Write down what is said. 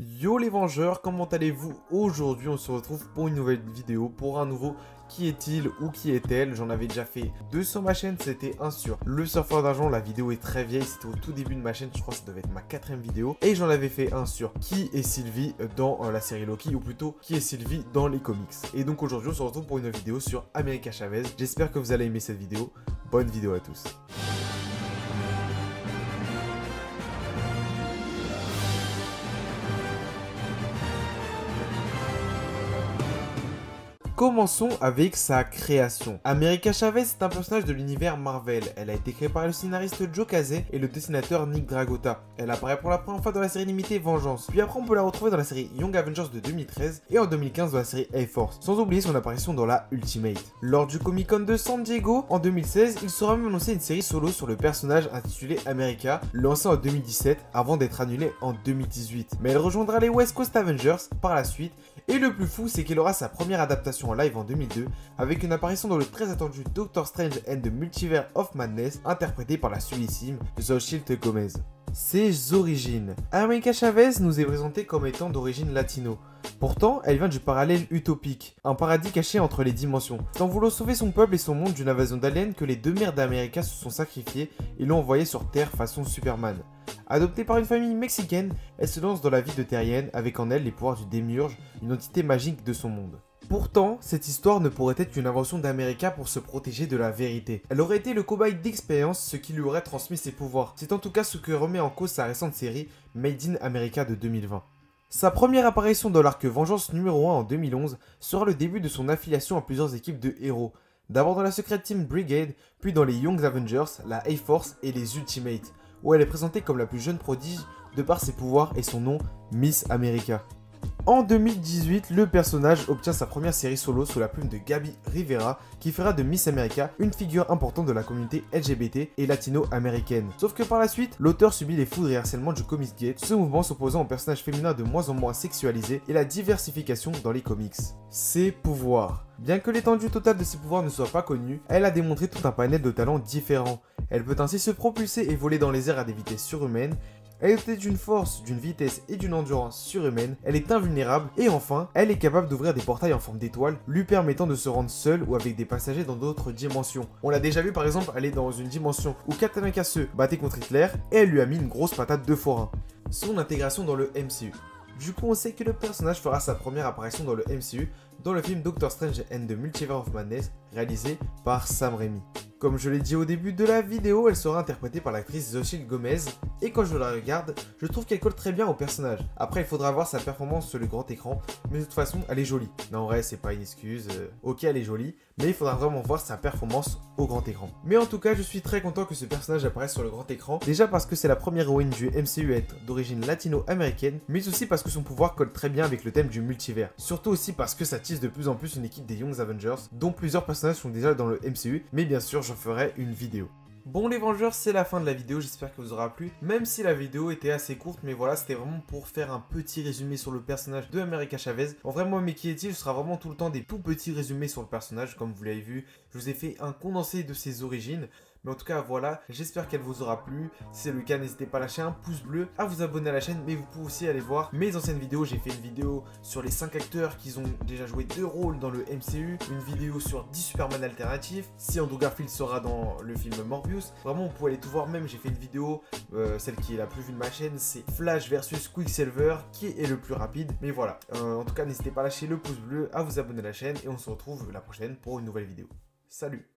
Yo les Vengeurs, comment allez-vous? Aujourd'hui on se retrouve pour une nouvelle vidéo, pour un nouveau Qui est-il ou qui est-elle? J'en avais déjà fait deux sur ma chaîne, c'était un sur le surfeur d'argent, la vidéo est très vieille, c'était au tout début de ma chaîne, je crois que ça devait être ma 4ème vidéo. Et j'en avais fait un sur Qui est Sylvie dans la série Loki, ou plutôt Qui est Sylvie dans les comics. Et donc aujourd'hui on se retrouve pour une vidéo sur America Chavez, j'espère que vous allez aimer cette vidéo, bonne vidéo à tous. Commençons avec sa création. America Chavez est un personnage de l'univers Marvel. Elle a été créée par le scénariste Joe Casey et le dessinateur Nick Dragotta. Elle apparaît pour la première fois dans la série limitée Vengeance. Puis après on peut la retrouver dans la série Young Avengers de 2013 et en 2015 dans la série A-Force. Sans oublier son apparition dans la Ultimate. Lors du Comic Con de San Diego en 2016, il sera même annoncé une série solo sur le personnage intitulé America, lancée en 2017 avant d'être annulée en 2018. Mais elle rejoindra les West Coast Avengers par la suite. Et le plus fou, c'est qu'il aura sa première adaptation en live en 2002, avec une apparition dans le très attendu Doctor Strange and the Multiverse of Madness, interprété par la sublissime Xochitl Gomez. Ses origines. America Chavez nous est présentée comme étant d'origine latino. Pourtant, elle vient du parallèle utopique, un paradis caché entre les dimensions. C'est en voulant sauver son peuple et son monde d'une invasion d'aliens que les deux mères d'America se sont sacrifiées et l'ont envoyée sur Terre façon Superman. Adoptée par une famille mexicaine, elle se lance dans la vie de terrienne avec en elle les pouvoirs du démiurge, une entité magique de son monde. Pourtant, cette histoire ne pourrait être qu'une invention d'America pour se protéger de la vérité. Elle aurait été le cobaye d'expérience, ce qui lui aurait transmis ses pouvoirs. C'est en tout cas ce que remet en cause sa récente série Made in America de 2020. Sa première apparition dans l'arc Vengeance numéro 1 en 2011 sera le début de son affiliation à plusieurs équipes de héros. D'abord dans la Secret Team Brigade, puis dans les Young Avengers, la A-Force et les Ultimate, où elle est présentée comme la plus jeune prodige de par ses pouvoirs et son nom, Miss America. En 2018, le personnage obtient sa première série solo sous la plume de Gabi Rivera, qui fera de Miss America une figure importante de la communauté LGBT et latino-américaine. Sauf que par la suite, l'auteur subit les foudres et harcèlements du Comics Gate, ce mouvement s'opposant aux personnages féminins de moins en moins sexualisés et la diversification dans les comics. Ses pouvoirs. Bien que l'étendue totale de ses pouvoirs ne soit pas connue, elle a démontré tout un panel de talents différents. Elle peut ainsi se propulser et voler dans les airs à des vitesses surhumaines. Elle est dotée d'une force, d'une vitesse et d'une endurance surhumaine, elle est invulnérable et enfin, elle est capable d'ouvrir des portails en forme d'étoile, lui permettant de se rendre seule ou avec des passagers dans d'autres dimensions. On l'a déjà vu par exemple aller dans une dimension où Captain America se battait contre Hitler et elle lui a mis une grosse patate 2x1. Son intégration dans le MCU. Du coup, on sait que le personnage fera sa première apparition dans le MCU dans le film Doctor Strange and the Multiverse of Madness réalisé par Sam Raimi. Comme je l'ai dit au début de la vidéo, elle sera interprétée par l'actrice Xochitl Gomez et quand je la regarde, je trouve qu'elle colle très bien au personnage. Après, il faudra voir sa performance sur le grand écran, mais de toute façon, elle est jolie. Non, en vrai, c'est pas une excuse. Ok, elle est jolie, mais il faudra vraiment voir sa performance au grand écran. Mais en tout cas, je suis très content que ce personnage apparaisse sur le grand écran, déjà parce que c'est la première héroïne du MCU à être d'origine latino-américaine, mais aussi parce que son pouvoir colle très bien avec le thème du multivers. Surtout aussi parce que ça tisse de plus en plus une équipe des Young Avengers, dont plusieurs personnages sont déjà dans le MCU, mais bien sûr, j'en ferai une vidéo. Bon les Vengeurs, c'est la fin de la vidéo, j'espère qu'elle vous aura plu. Même si la vidéo était assez courte, mais voilà, c'était vraiment pour faire un petit résumé sur le personnage de America Chavez. En vrai, moi, mais qui est-il, ce sera vraiment tout le temps des tout petits résumés sur le personnage, comme vous l'avez vu. Je vous ai fait un condensé de ses origines. Mais en tout cas, voilà, j'espère qu'elle vous aura plu. Si c'est le cas, n'hésitez pas à lâcher un pouce bleu, à vous abonner à la chaîne, mais vous pouvez aussi aller voir mes anciennes vidéos. J'ai fait une vidéo sur les 5 acteurs qui ont déjà joué 2 rôles dans le MCU, une vidéo sur 10 Superman alternatifs, si Andrew Garfield sera dans le film Morbius. Vraiment, vous pouvez aller tout voir, même j'ai fait une vidéo, celle qui est la plus vue de ma chaîne, c'est Flash versus Quicksilver, qui est le plus rapide. Mais voilà, en tout cas, n'hésitez pas à lâcher le pouce bleu, à vous abonner à la chaîne, et on se retrouve la prochaine pour une nouvelle vidéo. Salut!